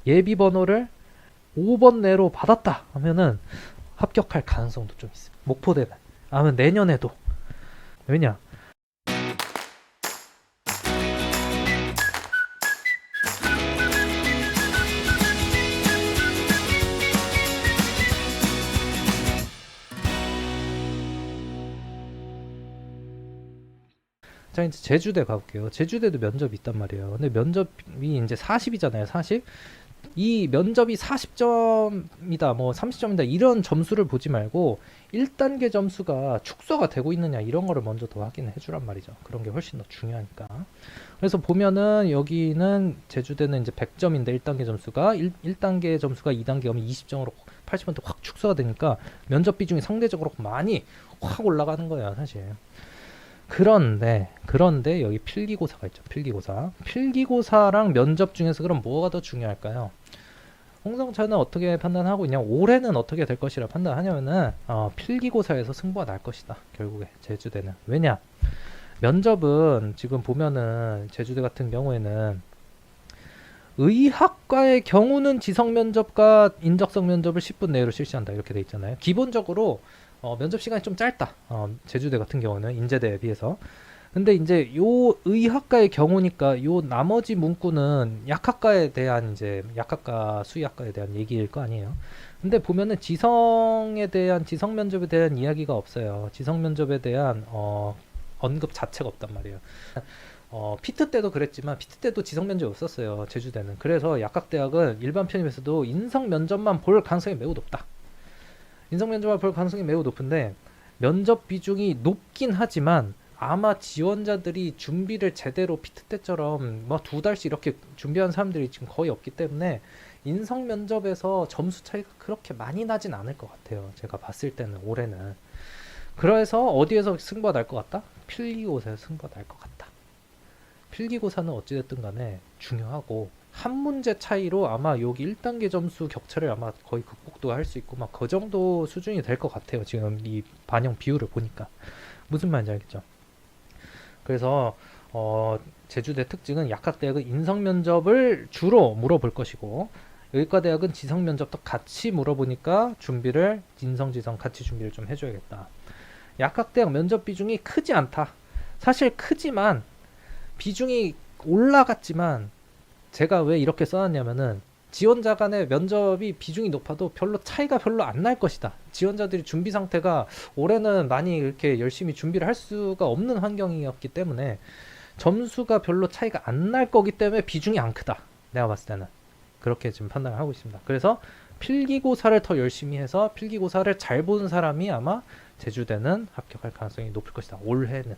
예비 번호를 5번 내로 받았다 하면은 합격할 가능성도 좀 있습니다. 목포대는. 아니면 내년에도. 왜냐? 자, 이제 제주대 가볼게요. 제주대도 면접이 있단 말이에요. 근데 면접이 이제 40이잖아요. 40. 이 면접이 40점이다, 뭐 30점이다 이런 점수를 보지 말고 1단계 점수가 축소가 되고 있느냐 이런 거를 먼저 더 확인해 주란 말이죠. 그런 게 훨씬 더 중요하니까. 그래서 보면은 여기는 제주대는 이제 100점인데 1단계 점수가 1단계 점수가 2단계 오면 20점으로 80% 확 축소가 되니까 면접 비중이 상대적으로 많이 확 올라가는 거예요, 사실. 그런데 여기 필기고사가 있죠. 필기고사랑 면접 중에서 그럼 뭐가 더 중요할까요? 홍성차는 어떻게 판단하고 있냐, 올해는 어떻게 될 것이라 판단하냐면은 필기고사에서 승부가 날 것이다, 결국에 제주대는. 왜냐, 면접은 지금 보면은 제주대 같은 경우에는 의학과의 경우는 지성 면접과 인적성 면접을 10분 내로 실시한다 이렇게 돼 있잖아요. 기본적으로 면접 시간이 좀 짧다. 제주대 같은 경우는 인제대에 비해서. 근데 이제 요 의학과의 경우니까 요 나머지 문구는 약학과에 대한 이제 약학과 수의학과에 대한 얘기일 거 아니에요. 근데 보면은 지성에 대한 지성 면접에 대한 이야기가 없어요. 지성 면접에 대한 언급 자체가 없단 말이에요. 피트 때도 그랬지만 피트 때도 지성 면접이 없었어요, 제주대는. 그래서 약학대학은 일반 편입에서도 인성 면접만 볼 가능성이 매우 높다. 인성 면접만 볼 가능성이 매우 높은데 면접 비중이 높긴 하지만 아마 지원자들이 준비를 제대로 피트 때처럼 뭐 2달씩 이렇게 준비한 사람들이 지금 거의 없기 때문에 인성 면접에서 점수 차이가 그렇게 많이 나진 않을 것 같아요. 제가 봤을 때는 올해는. 그래서 어디에서 승부가 날 것 같다? 필기고사에서 승부가 날 것 같다. 필기고사는 어찌됐든 간에 중요하고 한 문제 차이로 아마 여기 1단계 점수 격차를 아마 거의 극복도 할 수 있고 막 그 정도 수준이 될 것 같아요. 지금 이 반영 비율을 보니까. 무슨 말인지 알겠죠? 그래서 제주대 특징은 약학대학은 인성 면접을 주로 물어볼 것이고 의과대학은 지성 면접도 같이 물어보니까 준비를 인성지성 같이 준비를 좀 해줘야겠다. 약학대학 면접 비중이 크지 않다. 사실 크지만 비중이 올라갔지만 제가 왜 이렇게 써놨냐면은 지원자 간의 면접이 비중이 높아도 별로 차이가 별로 안 날 것이다. 지원자들이 준비 상태가 올해는 많이 이렇게 열심히 준비를 할 수가 없는 환경이었기 때문에 점수가 별로 차이가 안 날 거기 때문에 비중이 안 크다. 내가 봤을 때는 그렇게 지금 판단을 하고 있습니다. 그래서 필기고사를 더 열심히 해서 필기고사를 잘 보는 사람이 아마 제주대는 합격할 가능성이 높을 것이다, 올해는.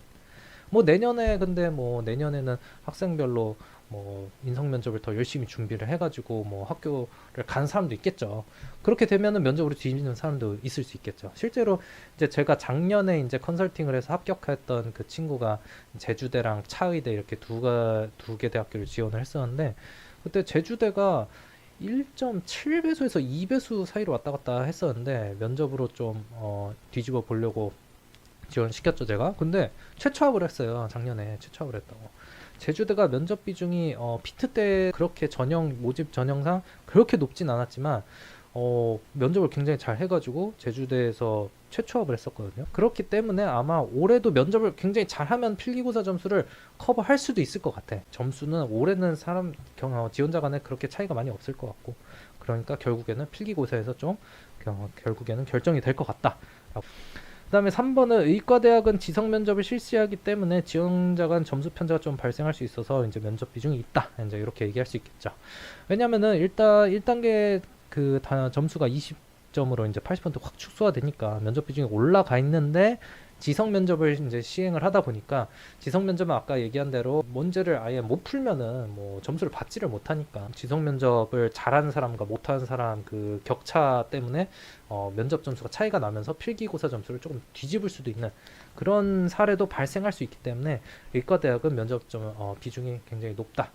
뭐 내년에, 근데 뭐 내년에는 학생별로 뭐 인성 면접을 더 열심히 준비를 해가지고 뭐 학교를 간 사람도 있겠죠. 그렇게 되면은 면접으로 뒤지는 사람도 있을 수 있겠죠. 실제로 이제 제가 작년에 이제 컨설팅을 해서 합격했던 그 친구가 제주대랑 차의대 이렇게 두 개 대학교를 지원을 했었는데 그때 제주대가 1.7배수에서 2배수 사이로 왔다 갔다 했었는데 면접으로 좀 뒤집어 보려고 지원을 시켰죠, 제가. 근데 최초합을 했어요. 작년에 최초합을 했다고. 제주대가 면접 비중이 피트 때 그렇게 모집 전형상 그렇게 높진 않았지만 면접을 굉장히 잘 해가지고 제주대에서 최초합을 했었거든요. 그렇기 때문에 아마 올해도 면접을 굉장히 잘하면 필기고사 점수를 커버할 수도 있을 것 같아. 점수는 올해는 지원자 간에 그렇게 차이가 많이 없을 것 같고, 그러니까 결국에는 필기고사에서 좀 결국에는 결정이 될 것 같다. 그 다음에 3번은 의과대학은 지성 면접을 실시하기 때문에 지원자 간 점수 편차가 좀 발생할 수 있어서 이제 면접 비중이 있다, 이제 이렇게 얘기할 수 있겠죠. 왜냐면은 일단 1단계 그 점수가 20점으로 이제 80%확 축소가 되니까 면접 비중이 올라가 있는데 지성 면접을 이제 시행을 하다 보니까 지성 면접은 아까 얘기한 대로 문제를 아예 못 풀면은 뭐 점수를 받지를 못하니까 지성 면접을 잘하는 사람과 못하는 사람 그 격차 때문에 면접 점수가 차이가 나면서 필기고사 점수를 조금 뒤집을 수도 있는 그런 사례도 발생할 수 있기 때문에 의과대학은 면접 비중이 굉장히 높다,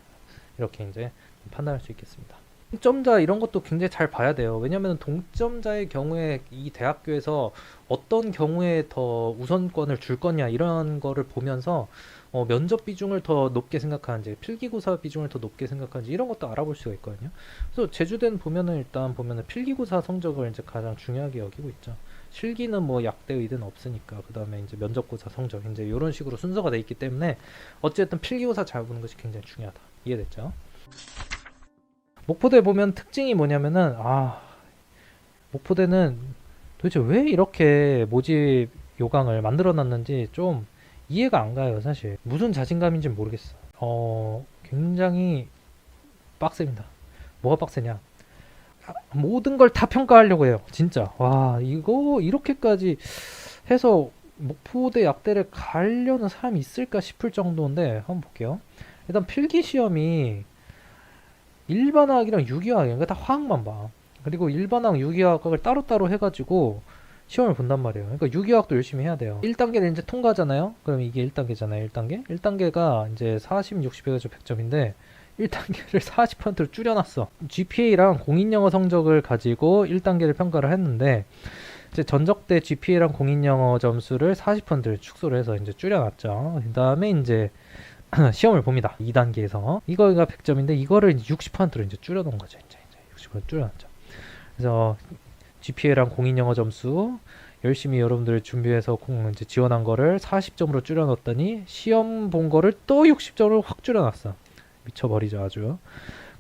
이렇게 이제 판단할 수 있겠습니다. 동점자 이런 것도 굉장히 잘 봐야 돼요. 왜냐하면 동점자의 경우에 이 대학교에서 어떤 경우에 더 우선권을 줄 거냐 이런 거를 보면서 면접 비중을 더 높게 생각하는지, 필기고사 비중을 더 높게 생각하는지 이런 것도 알아볼 수가 있거든요. 그래서 제주대는 보면은 일단 보면은 필기고사 성적을 이제 가장 중요하게 여기고 있죠. 실기는 뭐 약대 의대는 없으니까 그 다음에 이제 면접고사 성적 이제 이런 식으로 순서가 돼 있기 때문에 어쨌든 필기고사 잘 보는 것이 굉장히 중요하다. 이해됐죠? 목포대 보면 특징이 뭐냐면은 목포대는 도대체 왜 이렇게 모집 요강을 만들어 놨는지 좀 이해가 안 가요, 사실. 무슨 자신감인지 모르겠어. 굉장히 빡셉니다. 뭐가 빡세냐? 모든 걸 다 평가하려고 해요, 진짜. 와, 이거 이렇게까지 해서 목포대 약대를 가려는 사람이 있을까 싶을 정도인데 한번 볼게요. 일단 필기 시험이 일반화학이랑 유기화학 이거 다 화학만 봐. 그리고 일반화학, 유기화학을 따로따로 해가지고 시험을 본단 말이에요. 그러니까 유기화학도 열심히 해야 돼요. 1단계는 이제 통과잖아요. 그럼 이게 1단계잖아요. 1단계? 1단계가 이제 40, 60 해가지고 100점인데 1단계를 40%로 줄여놨어. GPA랑 공인영어 성적을 가지고 1단계를 평가를 했는데 이제 전적대 GPA랑 공인영어 점수를 40%를 축소를 해서 이제 줄여놨죠. 그 다음에 이제 시험을 봅니다. 2단계에서 이거가 100점인데 이거를 이제 60%로 이제 줄여놓은 거죠. 이제 60% 줄여놨죠. 그래서 GPA랑 공인영어 점수 열심히 여러분들 준비해서 이제 지원한 거를 40점으로 줄여놨더니 시험 본 거를 또 60점으로 확 줄여놨어. 미쳐버리죠, 아주.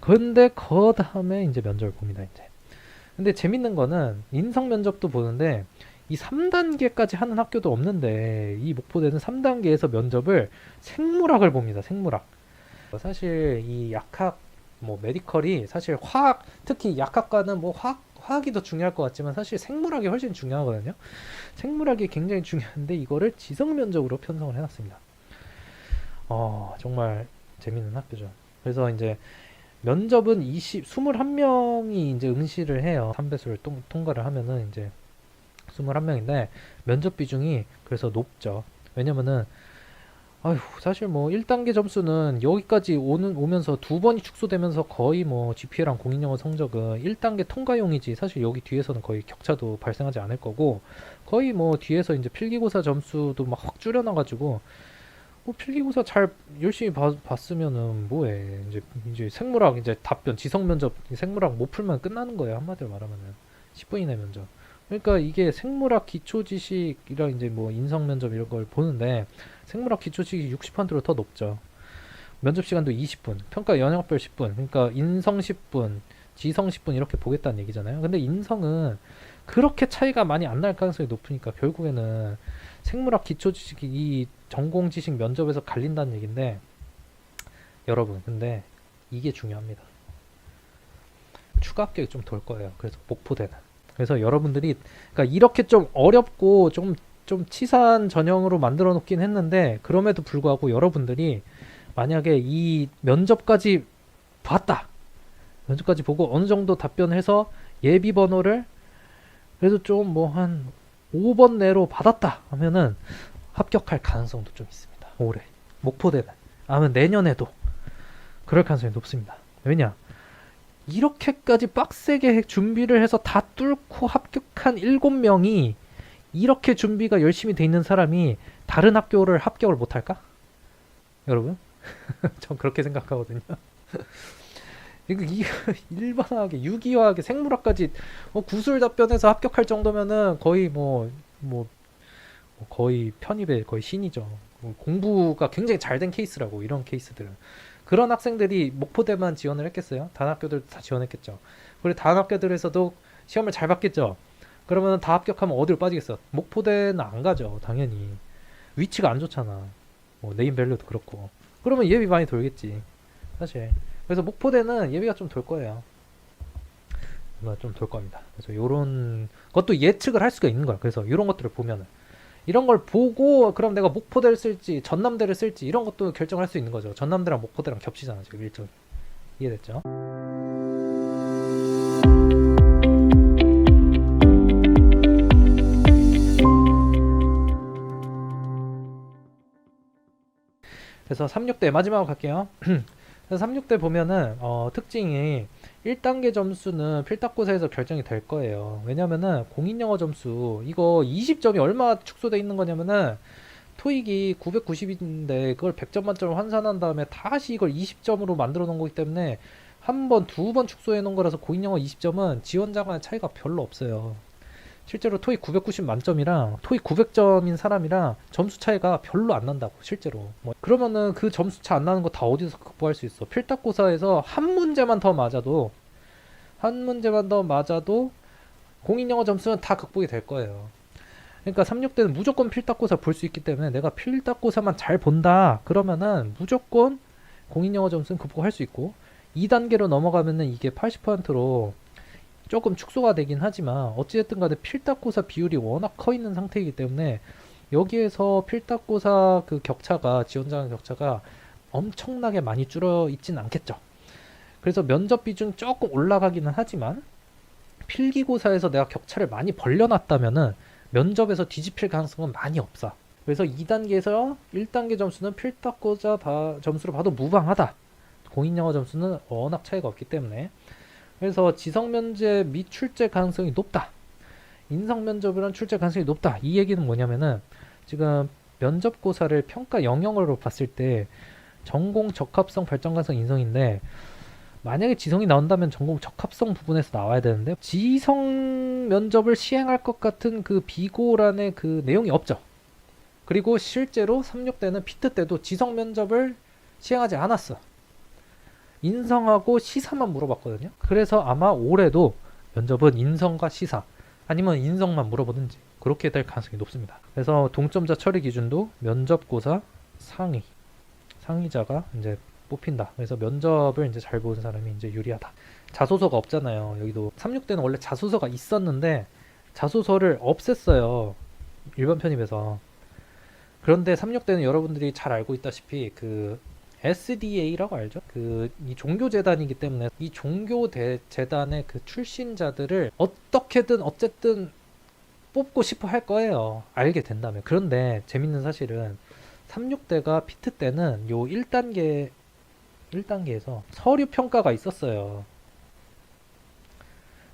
근데 그 다음에 이제 면접을 봅니다, 이제. 근데 재밌는 거는 인성 면접도 보는데 이 3단계까지 하는 학교도 없는데 이 목포대는 3단계에서 면접을 생물학을 봅니다. 생물학. 사실 이 약학 뭐 메디컬이 사실 화학 특히 약학과는 뭐 화학이 더 중요할 것 같지만 사실 생물학이 훨씬 중요하거든요. 생물학이 굉장히 중요한데 이거를 지성 면접으로 편성을 해놨습니다. 정말 재밌는 학교죠. 그래서 이제 면접은 21명이 이제 응시를 해요. 3배수를 통과를 하면은 이제 21명인데 면접 비중이 그래서 높죠. 왜냐면은 사실 뭐 1단계 점수는 여기까지 오면서 두 번이 축소되면서 거의 뭐 GPA랑 공인영어 성적은 1단계 통과용이지 사실 여기 뒤에서는 거의 격차도 발생하지 않을 거고 거의 뭐 뒤에서 이제 필기고사 점수도 막 확 줄여놔가지고 뭐 필기고사 잘 열심히 봤으면은 뭐해 이제 생물학 이제 답변 지성 면접 생물학 못 풀면 끝나는 거예요. 한마디로 말하면은 10분 이내 면접. 그러니까 이게 생물학 기초 지식이랑 이제 뭐 인성 면접 이런 걸 보는데 생물학 기초 지식이 60%로 더 높죠. 면접 시간도 20분, 평가 영역별 10분, 그러니까 인성 10분, 지성 10분 이렇게 보겠다는 얘기잖아요. 근데 인성은 그렇게 차이가 많이 안 날 가능성이 높으니까 결국에는 생물학 기초 지식이 이 전공 지식 면접에서 갈린다는 얘기인데 여러분 근데 이게 중요합니다. 추가 합격이 좀 덜 거예요. 그래서 목포대는. 그래서 여러분들이 그러니까 이렇게 좀 어렵고 좀 치사한 전형으로 만들어 놓긴 했는데 그럼에도 불구하고 여러분들이 만약에 이 면접까지 봤다. 면접까지 보고 어느 정도 답변해서 예비 번호를 그래도 좀 뭐 한 5번 내로 받았다 하면은 합격할 가능성도 좀 있습니다. 올해 목포대는 아니면 내년에도 그럴 가능성이 높습니다. 왜냐? 이렇게까지 빡세게 준비를 해서 다 뚫고 합격한 7명이 이렇게 준비가 열심히 돼 있는 사람이 다른 학교를 합격을 못할까? 여러분? 전 그렇게 생각하거든요. 이거 일반화하게 유기화하게 생물학까지 구술 답변해서 합격할 정도면은 거의 거의 편입의 거의 신이죠. 공부가 굉장히 잘 된 케이스라고 이런 케이스들은. 그런 학생들이 목포대만 지원을 했겠어요? 다른 학교들도 다 지원했겠죠. 그리고 다른 학교들에서도 시험을 잘 봤겠죠. 그러면 다 합격하면 어디로 빠지겠어? 목포대는 안 가죠. 당연히. 위치가 안 좋잖아. 네임밸류도 그렇고. 그러면 예비 많이 돌겠지. 사실. 그래서 목포대는 예비가 좀 돌 거예요. 좀 돌 겁니다. 그래서 요런 것도 예측을 할 수가 있는 거야. 그래서 이런 것들을 보면은. 이런 걸 보고 그럼 내가 목포대를 쓸지 전남대를 쓸지 이런 것도 결정할 수 있는 거죠. 전남대랑 목포대랑 겹치잖아 지금 일정이. 이해됐죠? 그래서 36대 마지막으로 갈게요. 그래서 36대 보면은 특징이 1단계 점수는 필탁고사에서 결정이 될 거예요. 왜냐면은 공인영어 점수 이거 20점이 얼마 축소돼 있는 거냐면은 토익이 990인데 그걸 100점 만점을 환산한 다음에 다시 이걸 20점으로 만들어 놓은 거기 때문에 한 번, 두 번 축소해 놓은 거라서 고인영어 20점은 지원자 간의 차이가 별로 없어요. 실제로 토익 990 만점이랑 토익 900점인 사람이랑 점수 차이가 별로 안 난다고 실제로. 뭐 그러면은 그 점수 차 안 나는 거 다 어디서 극복할 수 있어? 필탁고사에서 한 문제만 더 맞아도 공인영어 점수는 다 극복이 될 거예요. 그러니까 36대는 무조건 필탁고사 볼 수 있기 때문에 내가 필탁고사만 잘 본다 그러면은 무조건 공인영어 점수는 극복할 수 있고, 2단계로 넘어가면은 이게 80%로 조금 축소가 되긴 하지만 어찌됐든 간에 필탁고사 비율이 워낙 커 있는 상태이기 때문에 여기에서 필탁고사 그 격차가, 지원자 간 격차가 엄청나게 많이 줄어 있진 않겠죠. 그래서 면접 비중 조금 올라가기는 하지만 필기고사에서 내가 격차를 많이 벌려놨다면은 면접에서 뒤집힐 가능성은 많이 없어. 그래서 2단계에서 1단계 점수는 필탁고사 점수로 봐도 무방하다. 공인영어 점수는 워낙 차이가 없기 때문에. 그래서 지성면제 및 출제 가능성이 높다. 인성면접이란 출제 가능성이 높다. 이 얘기는 뭐냐면은 지금 면접고사를 평가 영역으로 봤을 때 전공 적합성 발전 가능성 인성인데, 만약에 지성이 나온다면 전공 적합성 부분에서 나와야 되는데 지성 면접을 시행할 것 같은 그 비고란의 그 내용이 없죠. 그리고 실제로 36대는 피트 때도 지성 면접을 시행하지 않았어. 인성하고 시사만 물어봤거든요. 그래서 아마 올해도 면접은 인성과 시사 아니면 인성만 물어보든지 그렇게 될 가능성이 높습니다. 그래서 동점자 처리 기준도 면접고사 상위자가 이제 뽑힌다. 그래서 면접을 이제 잘 보는 사람이 이제 유리하다. 자소서가 없잖아요. 여기도 36대는 원래 자소서가 있었는데 자소서를 없앴어요. 일반 편입에서. 그런데 36대는 여러분들이 잘 알고 있다시피 그 SDA라고 알죠? 그 이 종교 재단이기 때문에 이 종교 재단의 그 출신자들을 어떻게든 어쨌든 뽑고 싶어 할 거예요. 알게 된다면. 그런데 재밌는 사실은 36대가 피트 때는 요 1단계에서 서류 평가가 있었어요.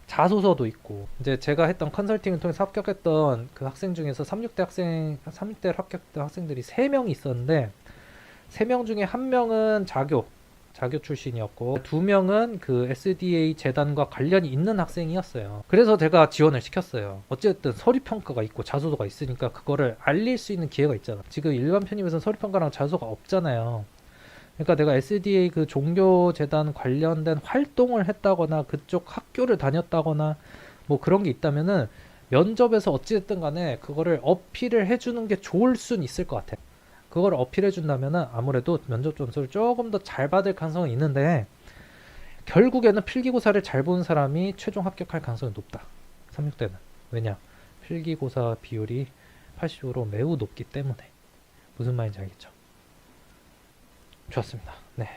자소서도 있고. 이제 제가 했던 컨설팅을 통해서 합격했던 그 학생 중에서 36대를 합격했던 학생들이 3명이 있었는데 3명 중에 1명은 자교 출신이었고 2명은 그 SDA 재단과 관련이 있는 학생이었어요. 그래서 제가 지원을 시켰어요. 어쨌든 서류 평가가 있고 자소서가 있으니까 그거를 알릴 수 있는 기회가 있잖아. 지금 일반 편입에서는 서류 평가랑 자소서가 없잖아요. 그러니까 내가 SDA 그 종교 재단 관련된 활동을 했다거나 그쪽 학교를 다녔다거나 뭐 그런 게 있다면은 면접에서 어찌됐든 간에 그거를 어필을 해주는 게 좋을 순 있을 것 같아. 그걸 어필해 준다면은 아무래도 면접 점수를 조금 더 잘 받을 가능성은 있는데 결국에는 필기고사를 잘 보는 사람이 최종 합격할 가능성이 높다. 36대는. 왜냐? 필기고사 비율이 80으로 매우 높기 때문에. 무슨 말인지 알겠죠? 좋았습니다. 네.